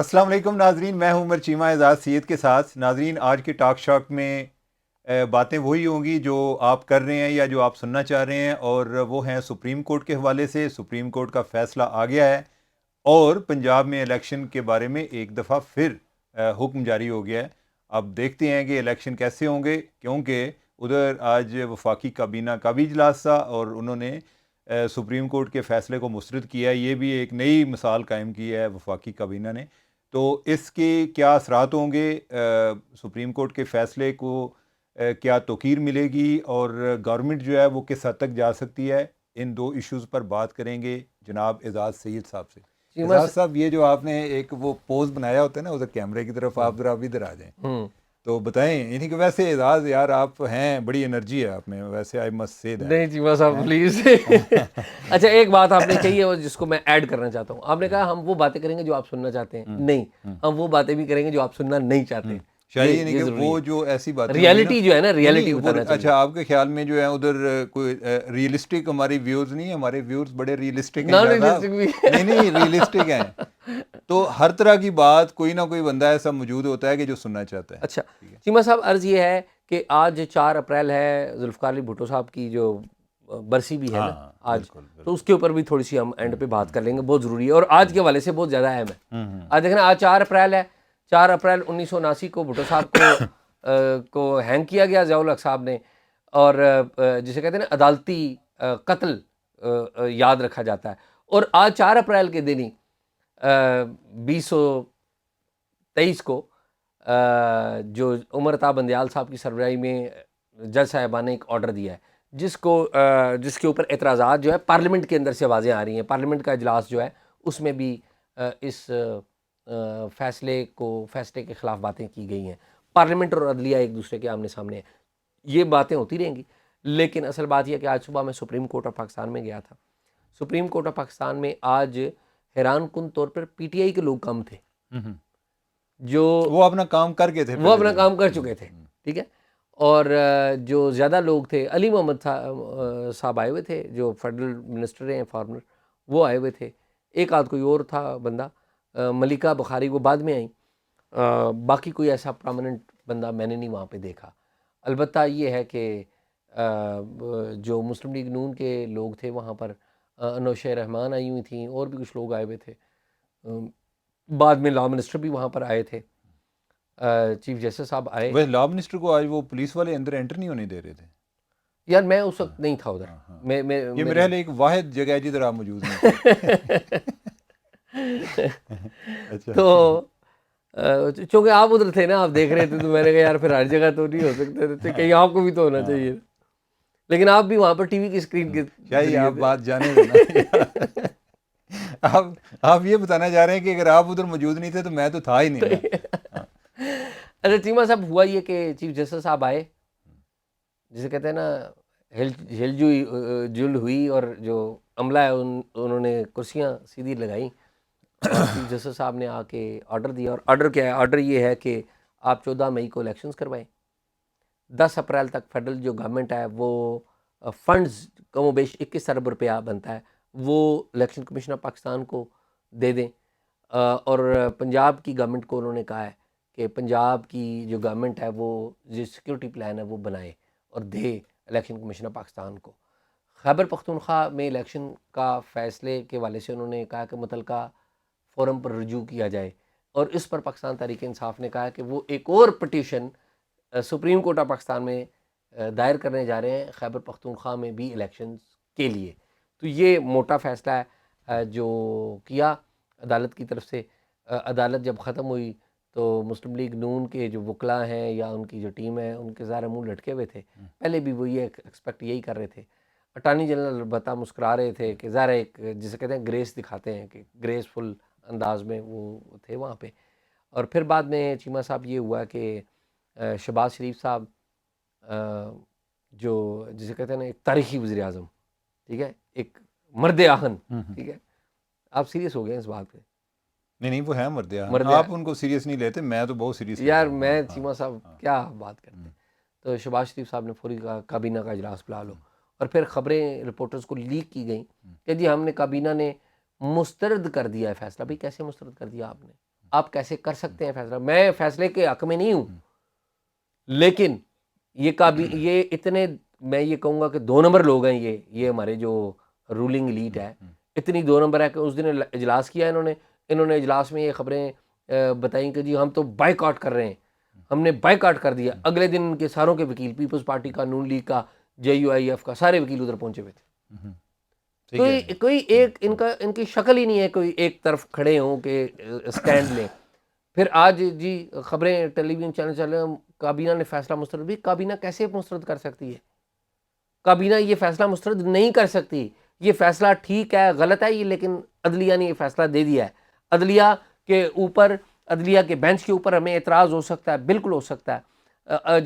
السلام علیکم ناظرین، میں ہوں عمر چیمہ اعزاز سید کے ساتھ۔ ناظرین، آج کے ٹاک شاک میں باتیں وہی ہوں گی جو آپ کر رہے ہیں یا جو آپ سننا چاہ رہے ہیں، اور وہ ہیں سپریم کورٹ کے حوالے سے۔ سپریم کورٹ کا فیصلہ آ گیا ہے اور پنجاب میں الیکشن کے بارے میں ایک دفعہ پھر حکم جاری ہو گیا ہے۔ اب دیکھتے ہیں کہ الیکشن کیسے ہوں گے، کیونکہ ادھر آج وفاقی کابینہ کا بھی اجلاس تھا اور انہوں نے سپریم کورٹ کے فیصلے کو مسترد کیا ہے۔ یہ بھی ایک نئی مثال قائم کی ہے وفاقی کابینہ نے۔ تو اس کے کیا اثرات ہوں گے، سپریم کورٹ کے فیصلے کو کیا توقیر ملے گی، اور گورنمنٹ جو ہے وہ کس حد تک جا سکتی ہے، ان دو ایشوز پر بات کریں گے جناب اعزاز سید صاحب سے۔ اعزاز صاحب، یہ جو آپ نے ایک وہ پوز بنایا ہوتا ہے نا ادھر کیمرے کی طرف، آپ ذرا ادھر آ جائیں تو بتائیں، یعنی کہ ویسے اعزاز یار آپ ہیں، بڑی انرجی ہے آپ میں، ویسے آئی مسٹ سے دیٹ۔ نہیں چیمہ صاحب پلیز اچھا، ایک بات آپ نے کہی ہے جس کو میں ایڈ کرنا چاہتا ہوں۔ آپ نے کہا ہم وہ باتیں کریں گے جو آپ سننا چاہتے ہیں، نہیں، ہم وہ باتیں بھی کریں گے جو آپ سننا نہیں چاہتے۔ شاید یہ نہیں کہ وہ جو ایسی باتیں ریالٹی جو ہے نا، ریالٹی وہ بتانا چاہیے۔ اچھا، آپ کے خیال میں جو ہے ادھر کوئی ریئلسٹک ہماری ویورز نہیں ہیں؟ ہمارے ویورز بڑے ریئلسٹک ہیں نان شاہ صاحب۔ ریئلسٹک بھی نہیں ریئلسٹک ہیں، تو ہر طرح کی بات کوئی نہ کوئی بندہ ایسا موجود ہوتا ہے کہ جو سننا چاہتا ہے۔ اچھا چیمہ صاحب، عرض یہ ہے کہ آج 4 اپریل ہے، ذوالفقار علی بھٹو صاحب کی جو برسی بھی ہے نا آج، تو اس کے اوپر بھی تھوڑی سی ہم اینڈ پہ بات کر لیں گے، بہت ضروری ہے اور آج کے حوالے سے بہت زیادہ اہم ہے۔ آج دیکھنا، آج 4 اپریل ہے۔ 4 اپریل 1979 کو بھٹو صاحب کو ہینگ کیا گیا ضیاء الحق صاحب نے، اور جسے کہتے ہیں نا عدالتی قتل یاد رکھا جاتا ہے۔ اور آج 4 اپریل کے دن ہی 2023 کو جو عمر عطا بندیال صاحب کی سربراہی میں جج صاحبان نے ایک آرڈر دیا ہے، جس کے اوپر اعتراضات جو ہے پارلیمنٹ کے اندر سے آوازیں آ رہی ہیں۔ پارلیمنٹ کا اجلاس جو ہے اس میں بھی اس فیصلے کے خلاف باتیں کی گئی ہیں۔ پارلیمنٹ اور عدلیہ ایک دوسرے کے آمنے سامنے ہیں، یہ باتیں ہوتی رہیں گی، لیکن اصل بات یہ ہے کہ آج صبح میں سپریم کورٹ آف پاکستان میں گیا تھا۔ سپریم کورٹ آف پاکستان میں آج حیران کن طور پر پی ٹی آئی کے لوگ کم تھے، جو وہ اپنا کام کر کے تھے، وہ اپنا کام کر چکے تھے، ٹھیک ہے۔ اور جو زیادہ لوگ تھے، علی محمد صاحب آئے ہوئے تھے جو فیڈرل منسٹر ہیں فارمر، وہ آئے ہوئے تھے، ایک آدھ کوئی اور تھا بندہ، ملکہ بخاری وہ بعد میں آئیں، باقی کوئی ایسا پرامننٹ بندہ میں نے نہیں وہاں پہ دیکھا۔ البتہ یہ ہے کہ جو مسلم لیگ نون کے لوگ تھے وہاں پر، انوشہ رحمان آئی ہوئی تھیں، اور بھی کچھ لوگ آئے ہوئے تھے، بعد میں لا منسٹر بھی وہاں پر آئے تھے، چیف جسٹس صاحب آئے۔ وہ لا منسٹر کو آج وہ پولیس والے اندر انٹر نہیں ہونے دے رہے تھے یار میں اس وقت نہیں تھا ادھر، یہ میرے خیال ایک واحد جگہ ہے جدھر آپ موجود نہیں تھے۔ تو چونکہ آپ ادھر تھے نا، آپ دیکھ رہے تھے، تو میں نے کہا یار پھر ہر جگہ تو نہیں ہو سکتے تھے، کہیں آپ کو بھی تو ہونا چاہیے، لیکن آپ بھی وہاں پر ٹی وی کی اسکرین کے ذریعے آپ بات جانے دینا۔ آپ یہ بتانا چاہ رہے ہیں کہ اگر آپ ادھر موجود نہیں تھے تو میں تو تھا ہی نہیں۔ اچھا چیمہ صاحب، ہوا یہ کہ چیف جسٹس صاحب آئے، جسے کہتے ہیں نا ہل جل ہوئی، اور جو عملہ ہے انہوں نے کرسیاں سیدھی لگائیں، اور چیف جسٹس صاحب نے آ کے آرڈر دیا۔ اور آرڈر کیا ہے؟ آرڈر یہ ہے کہ آپ 14 مئی کو الیکشنز کروائیں، 10 اپریل تک فیڈرل جو گورنمنٹ ہے وہ فنڈز کم و بیش 21 ارب روپیہ بنتا ہے، وہ الیکشن کمیشن آف پاکستان کو دے دیں، اور پنجاب کی گورنمنٹ کو انہوں نے کہا ہے کہ پنجاب کی جو گورنمنٹ ہے وہ جو سیکیورٹی پلان ہے وہ بنائے اور دے الیکشن کمیشن آف پاکستان کو۔ خیبر پختونخوا میں الیکشن کا فیصلے کے حوالے سے انہوں نے کہا کہ متعلقہ فورم پر رجوع کیا جائے، اور اس پر پاکستان تحریک انصاف نے کہا کہ وہ ایک اور petition supreme court of Pakistan میں دائر کرنے جا رہے ہیں خیبر پختونخوا میں بھی الیکشنز کے لیے۔ تو یہ موٹا فیصلہ ہے جو کیا عدالت کی طرف سے۔ عدالت جب ختم ہوئی تو مسلم لیگ نون کے جو وکلاء ہیں یا ان کی جو ٹیم ہے، ان کے ظاہر منہ لٹکے ہوئے تھے، پہلے بھی وہ یہ ایکسپیکٹ یہی کر رہے تھے۔ اٹارنی جنرل البتہ مسکرا رہے تھے کہ ظاہر ایک جسے کہتے ہیں گریس دکھاتے ہیں، کہ گریسفل انداز میں وہ تھے وہاں پہ۔ اور پھر بعد میں چیمہ صاحب یہ ہوا کہ شہباز شریف صاحب جو جسے کہتے ہیں نا ایک تاریخی وزیر اعظم، ٹھیک ہے، ایک مرد آہن، ٹھیک ہے، آپ سیریس ہو گئے اس بات پہ؟ نہیں وہ ہے مرد آپ ان کو سیریس نہیں لیتے، میں تو بہت سیریس یار میں چیمہ صاحب کیا بات کرتے ہیں۔ تو شہباز شریف صاحب نے فوری کابینہ کا اجلاس بلا لو، اور پھر خبریں رپورٹرز کو لیک کی گئیں کہ جی ہم نے کابینہ نے مسترد کر دیا ہے فیصلہ۔ بھئی کیسے مسترد کر دیا آپ نے؟ آپ کیسے کر سکتے ہیں فیصلہ؟ میں فیصلے کے حق میں نہیں ہوں، لیکن یہ اتنے، میں یہ کہوں گا کہ 2 نمبر لوگ ہیں یہ ہمارے جو رولنگ ایلیٹ ہے، اتنی 2 نمبر ہے کہ اس دن اجلاس کیا انہوں نے اجلاس میں یہ خبریں بتائیں کہ جی ہم تو بائیک آؤٹ کر رہے ہیں، ہم نے بائیک آؤٹ کر دیا۔ اگلے دن ان کے ساروں کے وکیل، پیپلز پارٹی کا، نون لیگ کا، JUIF کا، سارے وکیل ادھر پہنچے ہوئے تھے۔ کوئی ایک ان کی شکل ہی نہیں ہے کوئی ایک طرف کھڑے ہوں کہ سٹینڈ لیں۔ پھر آج جی خبریں ٹیلی ویژن چینل چل رہے ہیں، کابینہ نے فیصلہ مسترد بھی۔ کابینہ کیسے مسترد کر سکتی ہے؟ کابینہ یہ فیصلہ مسترد نہیں کر سکتی۔ یہ فیصلہ ٹھیک ہے، غلط ہے، یہ لیکن عدلیہ نے یہ فیصلہ دے دیا ہے۔ عدلیہ کے اوپر، عدلیہ کے بینچ کے اوپر ہمیں اعتراض ہو سکتا ہے، بالکل ہو سکتا ہے۔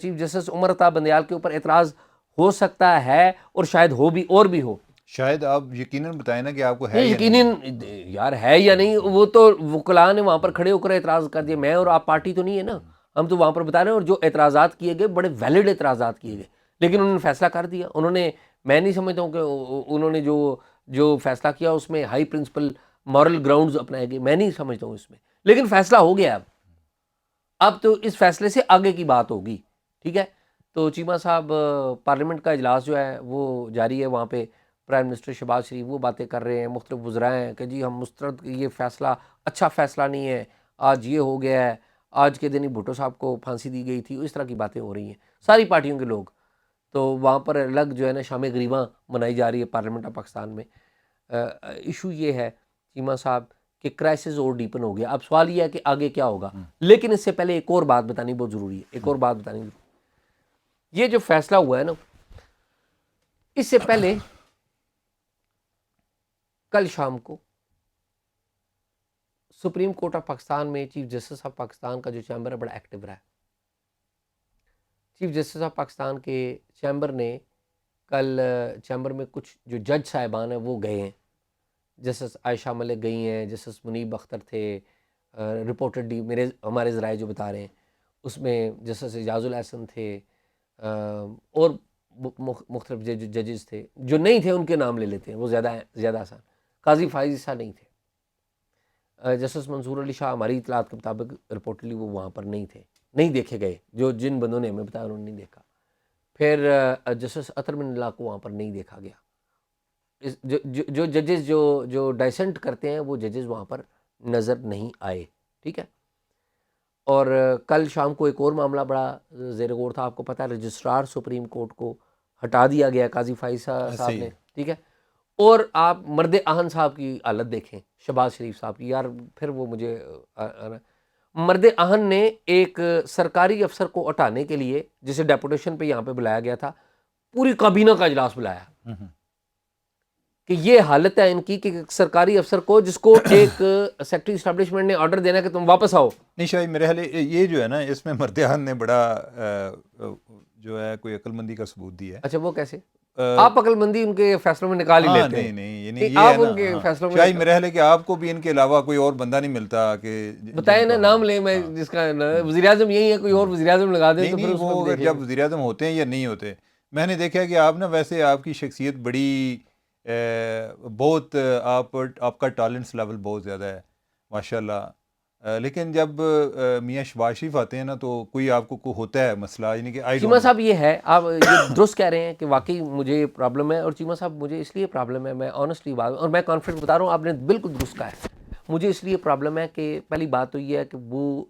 چیف جسٹس عمر عطا بندیال کے اوپر اعتراض ہو سکتا ہے، اور شاید ہو بھی، اور بھی ہو۔ شاید آپ یقیناً بتائیں نا کہ آپ کو ہے یا یقیناً یار ہے یا نہیں، وہ تو وکلاء نے وہاں پر کھڑے ہو کر اعتراض کر دیا۔ میں اور آپ پارٹی تو نہیں ہے نا، ہم تو وہاں پر بتا رہے ہیں، اور جو اعتراضات کیے گئے بڑے ویلڈ اعتراضات کیے گئے، لیکن انہوں نے فیصلہ کر دیا۔ انہوں نے، میں نہیں سمجھتا ہوں کہ انہوں نے جو فیصلہ کیا اس میں ہائی پرنسپل مورل گراؤنڈز اپنائے گئے، میں نہیں سمجھتا ہوں اس میں، لیکن فیصلہ ہو گیا۔ اب تو اس فیصلے سے آگے کی بات ہوگی، ٹھیک ہے۔ تو چیمہ صاحب، پارلیمنٹ کا اجلاس جو ہے وہ جاری ہے، وہاں پہ پرائم منسٹر شہباز شریف وہ باتیں کر رہے ہیں، مختلف وزراء ہیں کہ جی ہم مسترد، یہ فیصلہ اچھا فیصلہ نہیں ہے، آج یہ ہو گیا ہے، آج کے دن ہی بھٹو صاحب کو پھانسی دی گئی تھی، اس طرح کی باتیں ہو رہی ہیں ساری پارٹیوں کے لوگ۔ تو وہاں پر الگ جو ہے نا شام غریباں منائی جا رہی ہے پارلیمنٹ آف پاکستان میں۔ ایشو یہ ہے چیمہ صاحب کہ کرائسس اور ڈیپن ہو گیا۔ اب سوال یہ ہے کہ آگے کیا ہوگا، لیکن اس سے پہلے ایک اور بات بتانی بہت ضروری ہے، ایک اور بات بتانی ضروری ہے۔ یہ جو فیصلہ ہوا ہے نا، اس سے پہلے کل شام کو سپریم کورٹ آف پاکستان میں چیف جسٹس آف پاکستان کا جو چیمبر ہے بڑا ایکٹیو رہا ہے۔ چیف جسٹس آف پاکستان کے چیمبر نے کل چیمبر میں کچھ جو جج صاحبان ہیں وہ گئے ہیں، جسٹس عائشہ ملک گئی ہیں، جسٹس منیب اختر تھے، رپورٹڈلی ہمارے ذرائع جو بتا رہے ہیں اس میں جسٹس اعجاز الاحسن تھے، اور مختلف ججز تھے۔ جو نہیں تھے ان کے نام لے لیتے ہیں، وہ زیادہ آسان۔ قاضی فائز عیسیٰ نہیں تھے۔ جسٹس منصور علی شاہ، ہماری اطلاعات کے مطابق رپورٹلی وہ وہاں پر نہیں تھے، نہیں دیکھے گئے، جن بندوں نے ہمیں بتایا انہوں نے نہیں دیکھا۔ پھر جسٹس اطہر من اللہ کو وہاں پر نہیں دیکھا گیا۔ جو ججز جو ڈائسنٹ کرتے ہیں وہ ججز وہاں پر نظر نہیں آئے، ٹھیک ہے۔ اور کل شام کو ایک اور معاملہ بڑا زیر غور تھا، آپ کو پتہ ہے رجسٹرار سپریم کورٹ کو ہٹا دیا گیا قاضی فائز صاحب نے، ٹھیک ہے۔ اور آپ مرد آہن صاحب کی حالت دیکھیں، شہباز شریف صاحب کی، یار پھر وہ مجھے مرد آہن نے ایک سرکاری افسر کو ہٹانے کے لیے، جسے ڈیپوٹیشن پہ یہاں پہ بلایا گیا تھا، پوری کابینہ کا اجلاس بلایا کہ یہ حالت ہے ان کی کہ سرکاری افسر کو، جس کو ایک سیکٹری اسٹیبلشمنٹ نے آرڈر دینا کہ تم واپس آؤ۔ نہیں شاید میرے خیال یہ جو ہے نا، اس میں مرد آہن نے بڑا جو ہے کوئی عقل مندی کا ثبوت دیا ہے۔ اچھا وہ کیسے؟ آپ عقل مندی ان کے فیصلوں میں نکال ہی لیتے ہیں۔ نہیں یہ آپ ہے ان کے نا، فیصلوں میں شاید میرے خیال ہے کہ آپ کو بھی ان کے علاوہ کوئی اور بندہ نہیں ملتا کہ بتائیں نا، نام لیں، میں جس کا وزیر اعظم یہی ہے، کوئی اور وزیر اعظم لگا دیں تو پھر نہیں اس وہ وقت اگر دیکھیں جب وزیر اعظم ہوتے ہیں یا نہیں ہوتے، میں نے دیکھا کہ آپ نا، ویسے آپ کی شخصیت بڑی بہت، آپ کا ٹیلنٹس لیول بہت زیادہ ہے ماشاء اللہ، لیکن جب میاں شہباز شریف آتے ہیں نا تو کوئی آپ کو ہوتا ہے مسئلہ، یعنی کہ چیمہ صاحب یہ ہے، آپ یہ درست کہہ رہے ہیں کہ واقعی مجھے پرابلم ہے، اور چیمہ صاحب مجھے اس لیے پرابلم ہے، میں آنیسٹلی بات، اور میں کانفیڈنٹ بتا رہا ہوں، آپ نے بالکل درست کہا ہے، مجھے اس لیے پرابلم ہے کہ پہلی بات تو یہ ہے کہ وہ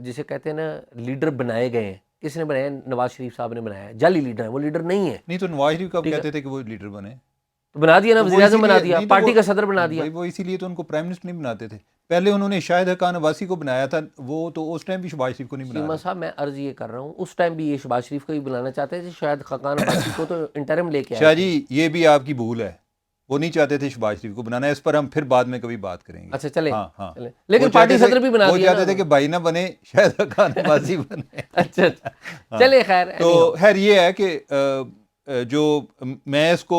جسے کہتے ہیں نا لیڈر بنائے گئے ہیں، کس نے بنایا؟ نواز شریف صاحب نے بنایا ہے، جعلی لیڈر ہیں وہ، لیڈر نہیں ہے۔ نہیں تو نواز شریف کب کہتے تھے کہ وہ لیڈر بنے؟ تو بنا دیا نا، وزیر اعظم بنا دیا، پارٹی کا صدر بنا دیا۔ وہ اسی لیے تو ان کو پرائم منسٹر نہیں بناتے تھے، پہلے انہوں نے شاہد حقان عباسی کو بنایا تھا، وہ تو اس ٹائم بھی شہباز شریف کو نہیں بنا چیمہ رہے۔ صاحب میں عرض یہ کر رہا ہوں، اس ٹائم بھی یہ شہباز شریف کو ہی بلانا چاہتے تھے، شاید خاقان عباسی کو تو انٹرم لے کے آئے شاہ تھے۔ جی یہ بھی آپ کی بھول ہے، وہ نہیں چاہتے تھے شہباز شریف کو بنانا، اس پر ہم پھر بعد میں کبھی بات کریں گے۔ اچھا چلیں، ہاں لیکن پارٹی صدر بھی بنا وہ دیا چاہتے تھے کہ بھائی نہ بنے، شاہد حقان عباسی بنے۔ اچھا چلے خیر، تو خیر یہ ہے کہ جو میں اس کو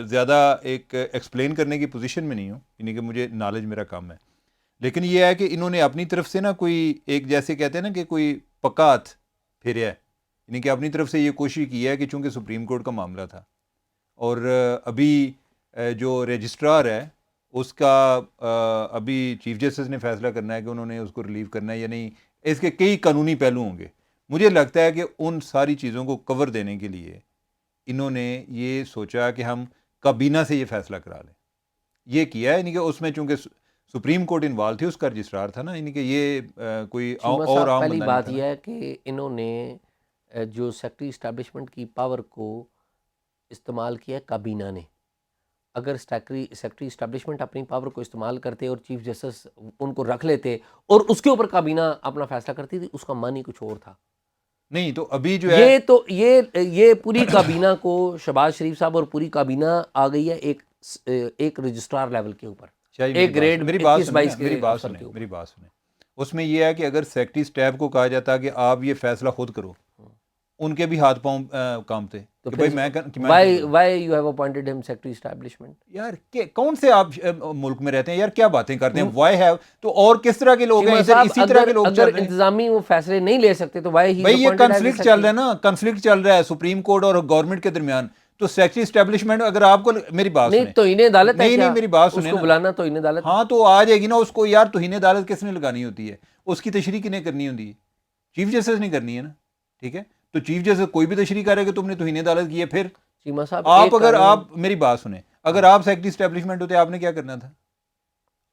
زیادہ ایک ایکسپلین کرنے کی پوزیشن میں نہیں ہوں، یعنی کہ مجھے نالج میرا کم ہے، لیکن یہ ہے کہ انہوں نے اپنی طرف سے نا کوئی ایک، جیسے کہتے ہیں نا کہ کوئی پکا ہاتھ پھیریا ہے، یعنی کہ اپنی طرف سے یہ کوشش کی ہے کہ چونکہ سپریم کورٹ کا معاملہ تھا، اور ابھی جو رجسٹرار ہے اس کا ابھی چیف جسٹس نے فیصلہ کرنا ہے کہ انہوں نے اس کو ریلیو کرنا ہے یا نہیں. اس کے کئی قانونی پہلو ہوں گے. مجھے لگتا ہے کہ ان ساری چیزوں کو کور دینے کے لیے انہوں نے یہ سوچا کہ ہم کابینہ سے یہ فیصلہ کرا لیں. یہ کیا ہے یعنی کہ اس میں چونکہ سپریم کورٹ انوالو تھی, اس کا رجسٹرار تھا نا, یعنی کہ یہ کوئی چیمہ اور صاحب عام پہلی بندہ نہیں بات تھا یہ نا. ہے کہ انہوں نے جو سیکٹری اسٹیبلشمنٹ کی پاور کو استعمال کیا ہے کابینہ نے. اگر سیکٹری اسٹیبلشمنٹ اپنی پاور کو استعمال کرتے اور چیف جسٹس ان کو رکھ لیتے اور اس کے اوپر کابینہ اپنا فیصلہ کرتی تھی, اس کا معنی کچھ اور تھا. نہیں تو ابھی جو ہے یہ پوری کابینہ کو شہباز شریف صاحب اور پوری کابینہ آ گئی ہے ایک رجسٹرار لیول کے اوپر, ایک گریڈ میری بات 21-22 سنیں, کے افسر کے اوپر. میری بات سنیں. اس میں یہ ہے کہ اگر سیکٹری اسٹیف کو کہا جاتا کہ آپ یہ فیصلہ خود کرو, ان کے بھی ہاتھ پاؤں کامتے کہ بھائی میں وائی یو ہیو اپوائنٹڈ ہم سیکٹری اسٹیبلشمنٹ. یار کون سے آپ ملک میں رہتے ہیں یار, کیا باتیں کرتے ہیں. وائی ہیو تو اور کس طرح کے لوگ ہیں ادھر, اسی طرح کے لوگ چل رہے ہیں. انتظامی وہ فیصلے نہیں لے سکتے تو وائی بھائی یہ کنفلکٹ چل رہا ہے نا, کنفلکٹ چل رہا ہے سپریم کورٹ اور گورنمنٹ کے درمیان. تو سیکٹری اسٹیبلشمنٹ اگر آپ کو, میری بات سنیں, نہیں توہین عدالت ہے, نہیں میری بات اس سنیں کو نا, بلانا توہین عدالت. ہاں تو آ جائے گی نا اس کو. یار توہین عدالت کس نے لگانی ہوتی ہے, اس کی تشریح کنے کرنی ہوتی ہے, چیف جسٹس نے کرنی ہے نا. ٹھیک ہے, تو چیف جسٹس کوئی بھی تشریح کرے کہ تم نے توہین عدالت کی ہے. پھر چیمہ صاحب آپ اگر آپ میری بات سنیں, اگر آپ سیکٹری اسٹیبلشمنٹ ہوتے آپ نے کیا کرنا تھا؟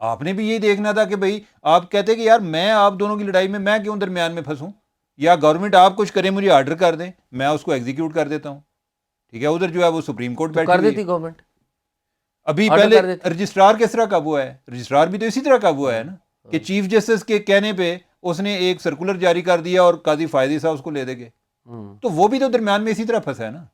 آپ نے بھی یہی دیکھنا تھا کہ بھائی آپ کہتے کہ یار میں آپ دونوں کی لڑائی میں کیوں درمیان میں پھنسوں, یا گورنمنٹ آپ کچھ کرے, مجھے آرڈر کر دیں, میں اس کو ایگزیکیوٹ کر دیتا ہوں. ٹھیک ہے, ادھر جو ہے وہ سپریم کورٹ بیٹھی کر ہوئی دیتی گورنمنٹ. ابھی پہلے رجسٹرار کس طرح قابو ہے, رجسٹرار بھی تو اسی طرح قابو ہے نا کہ چیف جسٹس کے کہنے پہ اس نے ایک سرکولر جاری کر دیا اور قاضی فائدی صاحب اس کو لے دے گئے. تو وہ بھی تو درمیان میں اسی طرح پھنسا ہے نا.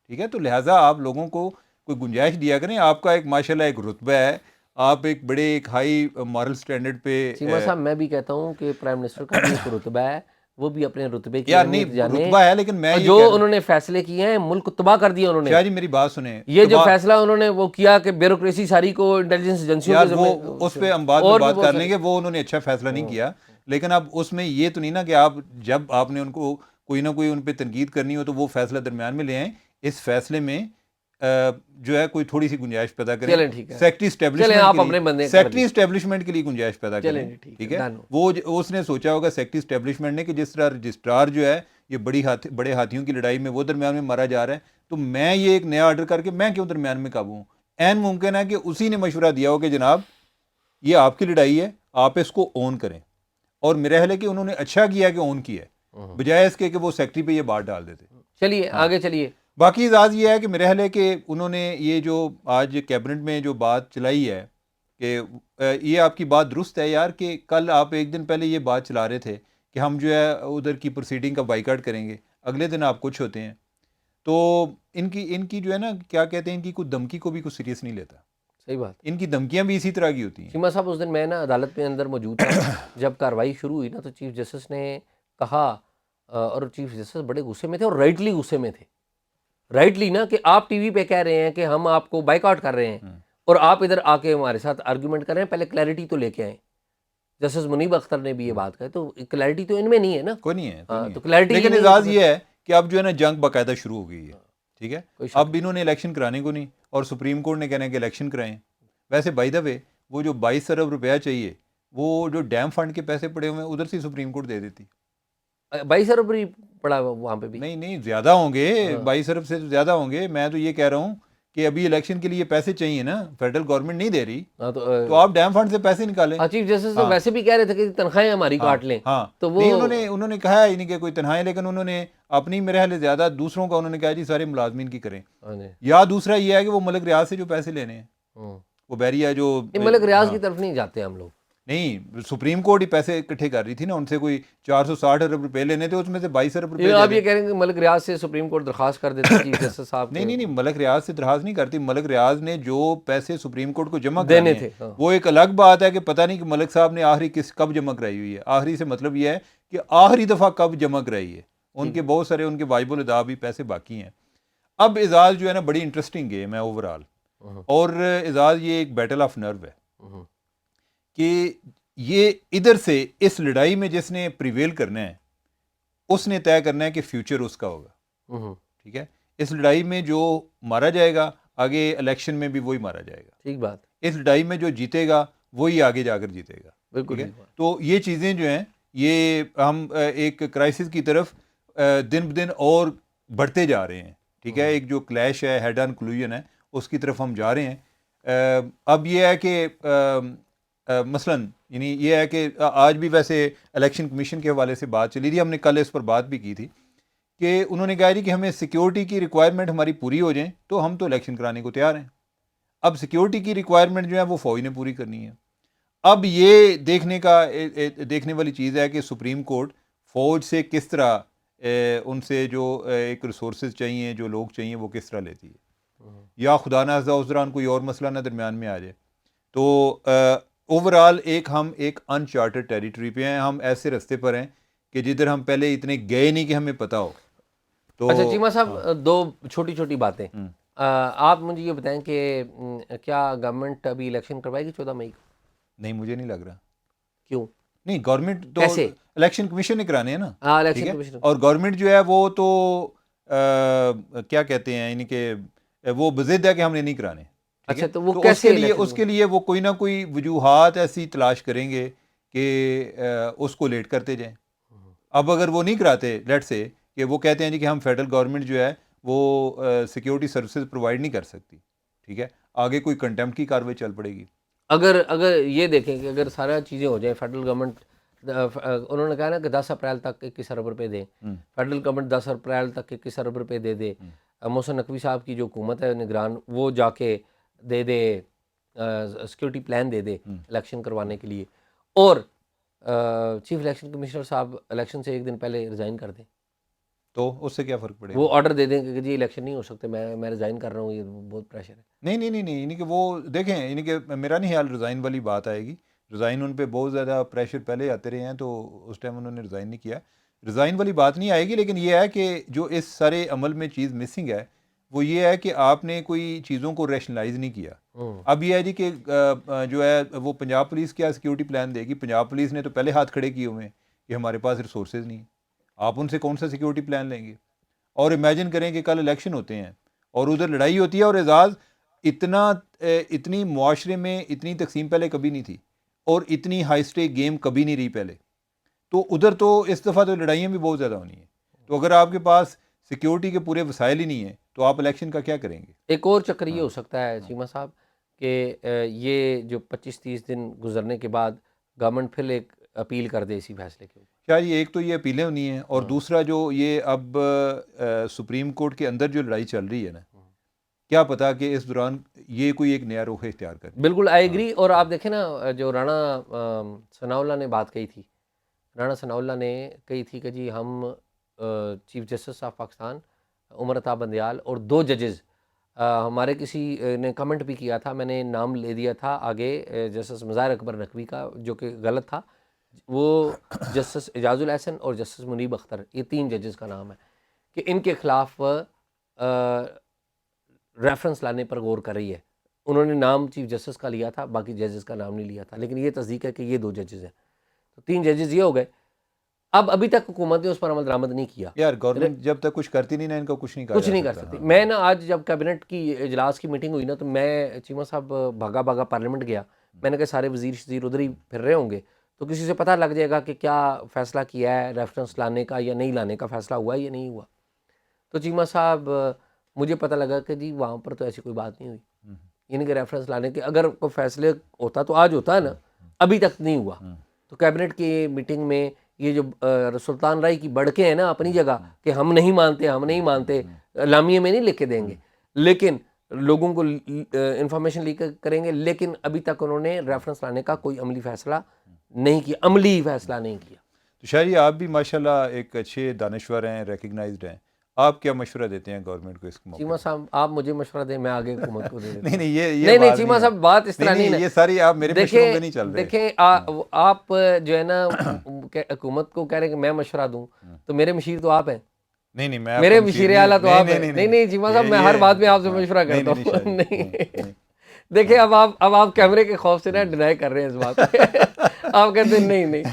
ٹھیک ہے, تو لہٰذا آپ لوگوں کو کوئی گنجائش دیا کریں. آپ کا ایک ماشاءاللہ ایک رتبہ ہے, آپ ایک بڑے ایک ہائی مارل سٹینڈرڈ پہ. چیمہ صاحب میں بھی کہتا ہوں کہ پرائم منسٹر کا بھی ایک رتبہ ہے, وہ بھی اپنے رتبے کی یار اہمیت نہیں جانے. رتبہ ہے, لیکن میں یہ جو کہہ رہا ہوں انہوں نے فیصلے کیے ہیں ملک تباہ کر دیا انہوں نے. شاہ جی میری بات سنیں, یہ جو فیصلہ انہوں نے وہ کیا کہ بیوروکریسی ساری کو انٹیلیجنس ایجنسیوں یار کے وہ اس پہ ہم بعد میں بات کر لیں گے, وہ انہوں نے اچھا فیصلہ نہیں کیا. لیکن اب اس میں یہ تو نہیں نا کہ آپ جب آپ نے ان کو کوئی نہ کوئی ان پہ تنقید کرنی ہو تو وہ فیصلہ درمیان میں لے آئیں. اس فیصلے میں جو ہے کوئی تھوڑی سی گنجائش پیدا کریں, سیکٹری اسٹیبلشمنٹ کے لیے گنجائش پیدا کریں. ٹھیک ہے, وہ اس نے سوچا ہوگا سیکٹری اسٹیبلشمنٹ نے کہ جس طرح رجسٹرار جو ہے یہ بڑے ہاتھیوں کی لڑائی میں وہ درمیان میں مارا جا رہا ہے, تو میں یہ ایک نیا آرڈر کر کے میں کیوں درمیان میں قابو ہوں. عین ممکن ہے کہ اسی نے مشورہ دیا ہو کہ جناب یہ آپ کی لڑائی ہے, آپ اس کو اون کریں. اور میرا خیال ہے کہ انہوں نے اچھا کیا کہ اون کیا ہے, بجائے اس کے کہ وہ سیکٹری پہ یہ بات ڈال دیتے. چلیے آگے چلیے. باقی اعزاز یہ ہے کہ میرا خیال ہے کہ انہوں نے یہ جو آج کیبنٹ میں جو بات چلائی ہے کہ یہ آپ کی بات درست ہے یار, کہ کل آپ ایک دن پہلے یہ بات چلا رہے تھے کہ ہم جو ہے ادھر کی پروسیڈنگ کا بائیکاٹ کریں گے, اگلے دن آپ کچھ ہوتے ہیں. تو ان کی جو ہے نا کیا کہتے ہیں, ان کی کوئی دھمکی کو بھی کچھ سیریس نہیں لیتا. صحیح بات. ان کی دھمکیاں بھی اسی طرح کی ہوتی ہیں. چیمہ صاحب اس دن میں نا عدالت میں اندر موجود تھا جب کارروائی شروع ہوئی نا, تو چیف جسٹس نے کہا, اور چیف جسٹس بڑے غصے میں تھے اور رائٹلی غصے میں تھے, رائٹلی نا, کہ آپ ٹی وی پہ کہہ رہے ہیں کہ ہم آپ کو بائیک آؤٹ کر رہے ہیں اور آپ ادھر آ کے ہمارے ساتھ آرگیومنٹ کر رہے ہیں, پہلے کلیئرٹی تو لے کے آئیں. جسٹس منیب اختر نے بھی یہ بات کہی, تو کلیئرٹی تو ان میں نہیں ہے نا, کوئی نہیں ہے. تو کلیئرٹی لیکن اعزاز یہ ہے کہ اب جو ہے نا جنگ باقاعدہ شروع ہو گئی ہے. ٹھیک ہے, اب انہوں نے الیکشن کرانے کو نہیں, اور سپریم کورٹ نے کہنا ہے کہ الیکشن کرائیں. ویسے بائی دا وے وہ جو 22 ارب روپیہ چاہیے, وہ جو ڈیم فنڈ کے پیسے پڑے ہوئے ہیں ادھر سے سپریم کورٹ دے دیتی. 22 ارب پڑا وہاں پہ بھی. نہیں زیادہ ہوں گے, 22 ارب سے زیادہ ہوں گے. میں تو یہ کہہ رہا ہوں کہ ابھی الیکشن کے لیے پیسے چاہیے نا, فیڈرل گورنمنٹ نہیں دے رہی, تو آپ ڈیم فنڈ سے پیسے نکالیں. چیف جسٹس ویسے بھی کہہ رہے تھے کہ تنخواہیں ہماری کاٹ لیں. ہاں, تو وہ انہوں نے کہا ہے نہیں کہ کوئی تنخواہیں, لیکن انہوں نے اپنی میرے حال زیادہ دوسروں کا انہوں نے کہا جی سارے ملازمین کی کریں. یا دوسرا یہ ہے کہ وہ ملک ریاض سے جو پیسے لینے ہیں, وہ بیریا جو ملک ریاض کی طرف نہیں جاتے ہم لوگ. نہیں, سپریم کورٹ ہی پیسے اکٹھے کر رہی تھی نا, ان سے کوئی 460 ارب روپے لینے تھے, اس میں سے 22 ارب روپے. آپ یہ کہہ رہے ہیں کہ ملک ریاض سے سپریم کورٹ درخواست کر دیتی چیف جسٹس صاحب. نہیں, ملک ریاض سے درخواست نہیں کرتی. ملک ریاض نے جو پیسے سپریم کورٹ کو جمع کرنے تھے وہ ایک الگ بات ہے کہ پتہ نہیں کہ ملک صاحب نے آخری کب جمع کرائی ہوئی ہے. آخری سے مطلب یہ ہے کہ آخری دفعہ کب جمع کرائی ہے. ان کے بہت سارے ان کے واجب الادا بھی پیسے باقی ہیں. اب اعزاز جو ہے نا بڑی انٹرسٹنگ گیم ہے اوور آل, اور اعزاز یہ ایک بیٹل آف نرو ہے کہ یہ ادھر سے اس لڑائی میں جس نے پریویل کرنا ہے اس نے طے کرنا ہے کہ فیوچر اس کا ہوگا. ٹھیک ہے, اس لڑائی میں جو مارا جائے گا آگے الیکشن میں بھی وہی مارا جائے گا. ٹھیک بات. اس لڑائی میں جو جیتے گا وہی آگے جا کر جیتے گا. بالکل. تو یہ چیزیں جو ہیں یہ ہم ایک کرائسس کی طرف دن بدن اور بڑھتے جا رہے ہیں. ٹھیک ہے, ایک جو کلیش ہے, ہیڈ آن کلوژن ہے, اس کی طرف ہم جا رہے ہیں. اب یہ ہے کہ مثلاً یعنی یہ ہے کہ آج بھی ویسے الیکشن کمیشن کے حوالے سے بات چلی تھی, ہم نے کل اس پر بات بھی کی تھی کہ انہوں نے کہا جی کہ ہمیں سیکیورٹی کی ریکوائرمنٹ ہماری پوری ہو جائیں تو ہم تو الیکشن کرانے کو تیار ہیں. اب سیکیورٹی کی ریکوائرمنٹ جو ہے وہ فوج نے پوری کرنی ہے. اب یہ دیکھنے والی چیز ہے کہ سپریم کورٹ فوج سے کس طرح ان سے جو ایک ریسورسز چاہیے, جو لوگ چاہیے, وہ کس طرح لیتی ہے, یا خدا نخواستہ اس دوران کوئی اور مسئلہ نہ درمیان میں آ جائے. تو اوورآل ہم ایک انچارٹڈ ٹیریٹری پہ ہیں, ہم ایسے رستے پر ہیں کہ جدھر ہم پہلے اتنے گئے نہیں کہ ہمیں پتہ ہو. تو اچھا چیمہ صاحب, دو چھوٹی چھوٹی باتیں. آپ مجھے یہ بتائیں کہ کیا گورنمنٹ ابھی الیکشن کروائے گی 14 مئی کو؟ نہیں, مجھے نہیں لگ رہا. کیوں نہیں, گورنمنٹ تو کیسے؟ الیکشن کمیشن نے کرانے ہیں نا. ہاں, ٹھیک الیکشن ہے, کمیشن. اور گورنمنٹ جو ہے وہ تو کیا کہتے ہیں یعنی کہ وہ بضد ہے کہ ہم نے نہیں کرانے. ٹھیک ہے, اچھا, تو وہ تو کیسے اس کے لیے وہ کوئی نہ کوئی وجوہات ایسی تلاش کریں گے کہ اس کو لیٹ کرتے جائیں. اب اگر وہ نہیں کراتے, لیٹ سے کہ وہ کہتے ہیں جی کہ ہم فیڈرل گورنمنٹ جو ہے وہ سیکیورٹی سروسز پرووائڈ نہیں کر سکتی, ٹھیک ہے, آگے کوئی کنٹیمپٹ کی کارروائی چل پڑے گی. اگر یہ دیکھیں کہ اگر سارا چیزیں ہو جائیں, فیڈرل گورنمنٹ, انہوں نے کہا نا کہ 10 اپریل تک 21 ارب روپے دیں, فیڈرل گورنمنٹ 10 اپریل تک 21 ارب روپے دے دے, محسن نقوی صاحب کی جو حکومت ہے نگران, وہ جا کے دے دے سیکیورٹی پلان دے دے الیکشن کروانے کے لیے, اور چیف الیکشن کمشنر صاحب الیکشن سے ایک دن پہلے ریزائن کر دیں, تو اس سے کیا فرق پڑے گا؟ وہ آرڈر دے دیں کہ جی الیکشن نہیں ہو سکتے, میں ریزائن کر رہا ہوں, یہ بہت پریشر ہے. نہیں, یعنی کہ وہ دیکھیں, یعنی کہ میرا نہیں خیال ریزائن والی بات آئے گی. ریزائن ان پہ بہت زیادہ پریشر پہلے آتے رہے ہیں, تو اس ٹائم انہوں نے ریزائن نہیں کیا. ریزائن والی بات نہیں آئے گی, لیکن یہ ہے کہ جو اس سارے عمل میں چیز مسنگ ہے وہ یہ ہے کہ آپ نے کوئی چیزوں کو ریشنلائز نہیں کیا. اب یہ ہے جی کہ جو ہے وہ پنجاب پولیس کیا سیکیورٹی پلان دے گی؟ پنجاب پولیس نے تو پہلے ہاتھ کھڑے کیے ہوئے ہیں کہ ہمارے پاس ریسورسز نہیں ہیں. آپ ان سے کون سا سیکیورٹی پلان لیں گے؟ اور امیجن کریں کہ کل الیکشن ہوتے ہیں اور ادھر لڑائی ہوتی ہے, اور اعزاز اتنی معاشرے میں اتنی تقسیم پہلے کبھی نہیں تھی, اور اتنی ہائی اسٹیک گیم کبھی نہیں رہی پہلے. تو ادھر تو اس دفعہ تو لڑائیاں بھی بہت زیادہ ہونی ہیں. تو اگر آپ کے پاس سیکیورٹی کے پورے وسائل ہی نہیں ہیں تو آپ الیکشن کا کیا کریں گے؟ ایک اور چکر یہ ہو سکتا ہے چیمہ صاحب کہ یہ جو 25-30 دن گزرنے کے بعد گورنمنٹ پھر ایک اپیل کر دے اسی فیصلے کے اوپر. کیا یہ ایک تو یہ اپیلیں ہونی ہیں, اور دوسرا جو یہ اب سپریم کورٹ کے اندر جو لڑائی چل رہی ہے نا, کیا پتا کہ اس دوران یہ کوئی ایک نیا رخ اختیار کرے. بالکل آئی ایگری. اور آپ دیکھیں نا, جو رانا ثناء اللہ نے بات کہی تھی, رانا ثناء اللہ نے کہی تھی کہ جی ہم chief justice of Pakistan Umar Ata Bandial اور 2 ججز, ہمارے کسی نے کمنٹ بھی کیا تھا, میں نے نام لے دیا تھا آگے جسٹس مظاہر اکبر نقوی کا, جو کہ غلط تھا. وہ جسٹس اعجاز الحسن اور جسٹس منیب اختر, یہ 3 ججز کا نام ہے کہ ان کے خلاف ریفرنس لانے پر غور کر رہی ہے. انہوں نے نام چیف جسٹس کا لیا تھا, باقی ججز کا نام نہیں لیا تھا, لیکن یہ تصدیق ہے کہ یہ 2 ججز ہیں. تو 3 ججز یہ ہو گئے. ابھی تک حکومت نے اس پر عمل درآمد نہیں کیا. یار گورنمنٹ جب تک کچھ کرتی نہیں نا, ان کا کچھ نہیں کر سکتی. میں نا آج جب کیبنٹ کی اجلاس کی میٹنگ ہوئی نا, تو میں چیمہ صاحب بھاگا پارلیمنٹ گیا. میں نے کہا سارے وزیر ادھر ہی پھر رہے ہوں گے, تو کسی سے پتہ لگ جائے گا کہ کیا فیصلہ کیا ہے, ریفرنس لانے کا یا نہیں لانے کا فیصلہ ہوا ہے یا نہیں ہوا. تو چیمہ صاحب مجھے پتہ لگا کہ جی وہاں پر تو ایسی کوئی بات نہیں ہوئی, یعنی کہ ریفرنس لانے کے اگر کوئی فیصلے ہوتا تو آج ہوتا ہے نا, ابھی تک نہیں ہوا. تو کیبنٹ کی میٹنگ میں یہ جو سلطان رائی کی بڑکے ہیں نا اپنی جگہ کہ ہم نہیں مانتے, اعلامیے میں نہیں لکھ کے دیں گے, لیکن لوگوں کو انفارمیشن لیک کریں گے, لیکن ابھی تک انہوں نے ریفرنس لانے کا کوئی عملی فیصلہ نہیں کیا, عملی فیصلہ نہیں کیا. تو شاید آپ بھی ماشاءاللہ ایک اچھے دانشور ہیں, ریکگنائزڈ ہیں, آپ کیا مشورہ دیتے ہیں گورنمنٹ کو اس موقع؟ چیمہ صاحب آپ مجھے مشورہ دیں, میں آگے حکومت کو دے دیتا ہوں. نہیں چیمہ صاحب بات اس طرح نہیں ہے. یہ ساری آپ میرے مشوروں پہ نہیں چل رہے. دیکھیں آپ جو ہے نا حکومت کو کہہ رہے ہیں کہ میں مشورہ دوں, تو میرے مشیر تو آپ ہیں. نہیں میرے مشیر اعلیٰ تو آپ ہیں. نہیں چیمہ صاحب میں ہر بات میں آپ سے مشورہ کرتا ہوں. نہیں دیکھیں اب آپ کیمرے کے خوف سے نا ڈینائی کر رہے ہیں اس بات پہ. آپ کہتے ہیں نہیں.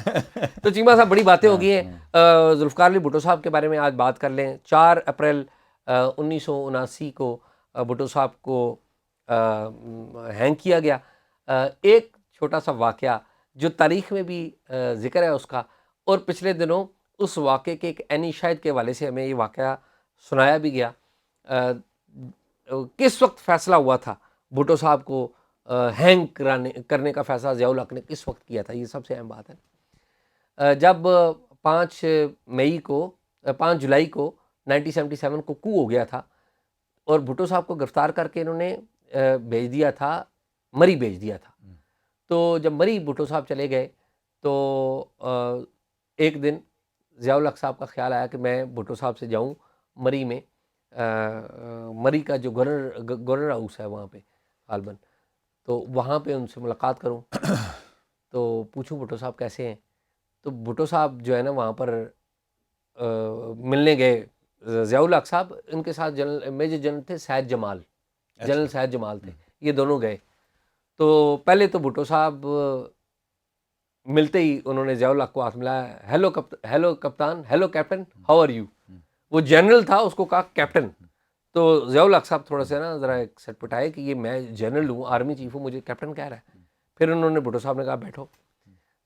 تو چیمہ صاحب بڑی باتیں ہو گئی ہیں. ذوالفقار علی بھٹو صاحب کے بارے میں آج بات کر لیں. 4 اپریل 1979 کو بھٹو صاحب کو ہینگ کیا گیا. ایک چھوٹا سا واقعہ جو تاریخ میں بھی ذکر ہے اس کا، اور پچھلے دنوں اس واقعے کے ایک عینی شاہد کے حوالے سے ہمیں یہ واقعہ سنایا بھی گیا. کس وقت فیصلہ ہوا تھا بھٹو صاحب کو ہینگ کرنے کا فیصلہ ضیاء الحق نے کس وقت کیا تھا، یہ سب سے اہم بات ہے. جب 5 جولائی کو 1977 کو کو ہو گیا تھا اور بھٹو صاحب کو گرفتار کر کے انہوں نے بھیج دیا تھا، مری بھیج دیا تھا. تو جب مری بھٹو صاحب چلے گئے تو ایک دن ضیاء الحق صاحب کا خیال آیا کہ میں بھٹو صاحب سے جاؤں مری میں، مری کا جو گورنر ہاؤس ہے وہاں پہ غالباً، تو وہاں پہ ان سے ملاقات کروں، تو پوچھوں بھٹو صاحب کیسے ہیں. تو بھٹو صاحب جو ہے نا وہاں پر ملنے گئے ضیاء الحق صاحب، ان کے ساتھ میجر جنرل تھے سید جمال، جنرل سید جمال تھے، یہ دونوں گئے. تو پہلے تو بھٹو صاحب ملتے ہی انہوں نے ضیاء الحق کو ہاتھ ملایا، ہیلو کپتان، hello captain, how are you. وہ جنرل تھا، اس کو کہا کیپٹن. تو ضیاء الحق صاحب تھوڑا سا نا ذرا ایک سٹ پٹائے کہ یہ میں جنرل ہوں، آرمی چیف ہوں، مجھے کیپٹن کہہ رہا ہے. پھر انہوں نے بھٹو صاحب نے کہا بیٹھو.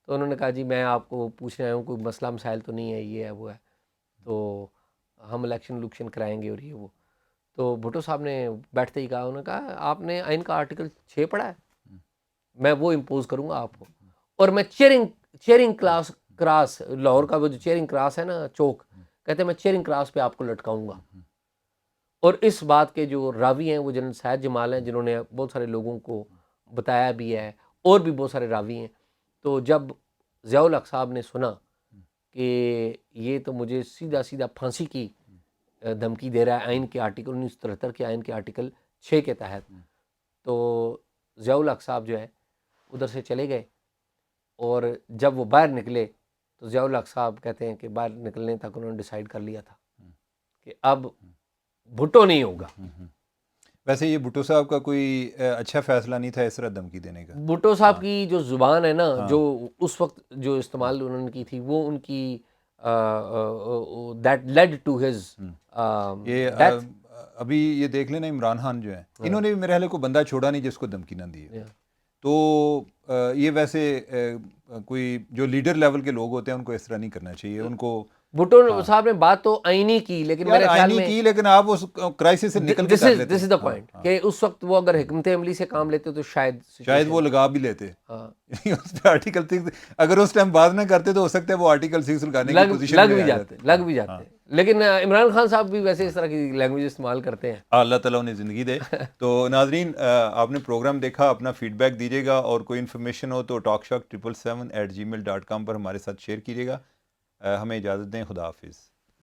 تو انہوں نے کہا جی میں آپ کو پوچھنے آیا ہوں کوئی مسئلہ مسائل تو نہیں ہے، یہ ہے وہ ہے، تو ہم الیکشن کرائیں گے اور یہ وہ. تو بھٹو صاحب نے بیٹھتے ہی کہا، انہوں نے کہا آپ نے آئین کا آرٹیکل 6 پڑھا ہے، میں وہ امپوز کروں گا آپ کو، اور میں چیئرنگ کراس لاہور کا وہ جو چیئرنگ کراس ہے نا چوک، کہتے ہیں میں چیئرنگ کراس پہ آپ کو لٹکاؤں گا. اور اس بات کے جو راوی ہیں وہ جنرل سید جمال ہیں، جنہوں نے بہت سارے لوگوں کو بتایا بھی ہے، اور بھی بہت سارے راوی ہیں. تو جب ضیاء الحق صاحب نے سنا کہ یہ تو مجھے سیدھا پھانسی کی دھمکی دے رہا ہے آئین کے آرٹیکل 1973 کے آئین کے آرٹیکل 6 کے تحت، تو ضیاء الحق صاحب جو ہے ادھر سے چلے گئے. اور جب وہ باہر نکلے تو ضیاء الحق صاحب کہتے ہیں کہ باہر نکلنے تک انہوں نے ڈیسائیڈ کر لیا تھا کہ اب بھٹو نہیں ہوگا. ویسے یہ بھٹو صاحب کا کوئی اچھا فیصلہ نہیں تھا اس طرح دھمکی دینے کا. بھٹو صاحب کی جو زبان ہے نا، جو اس وقت جو استعمال انہوں نے کی تھی، وہ ان کی that led to his death. ابھی یہ دیکھ لینا عمران خان جو ہے، انہوں نے بھی میرے حال کو بندہ چھوڑا نہیں جس کو دھمکی نہ دی. تو یہ ویسے کوئی جو لیڈر لیول کے لوگ ہوتے ہیں ان کو اس طرح نہیں کرنا چاہیے. ان کو بھٹو صاحب نے بات تو آئینی کی، لیکن میرے خیال میں کی، لیکن آپ اس کرائسس سے نکل کے کر لیتے. دس از دا پوائنٹ کہ اس وقت وہ اگر حکمت عملی سے کام لیتے تو شاید وہ لگا بھی لیتے. اس پہ آرٹیکل 6 اگر اس ٹائم بات نہ کرتے تو ہو سکتا ہے وہ آرٹیکل 6 لگانے کی پوزیشن لگ بھی جاتے. لیکن عمران خان صاحب بھی ویسے اس طرح کی لینگویج استعمال کرتے ہیں. اللہ تعالیٰ انہیں زندگی دے. تو ناظرین، آپ نے پروگرام دیکھا، اپنا فیڈ بیک دیجیے گا، اور کوئی انفارمیشن ہو تو talkshock777@gmail.com پر ہمارے ساتھ شیئر کیجیے گا. ہمیں اجازت دیں، خدا حافظ.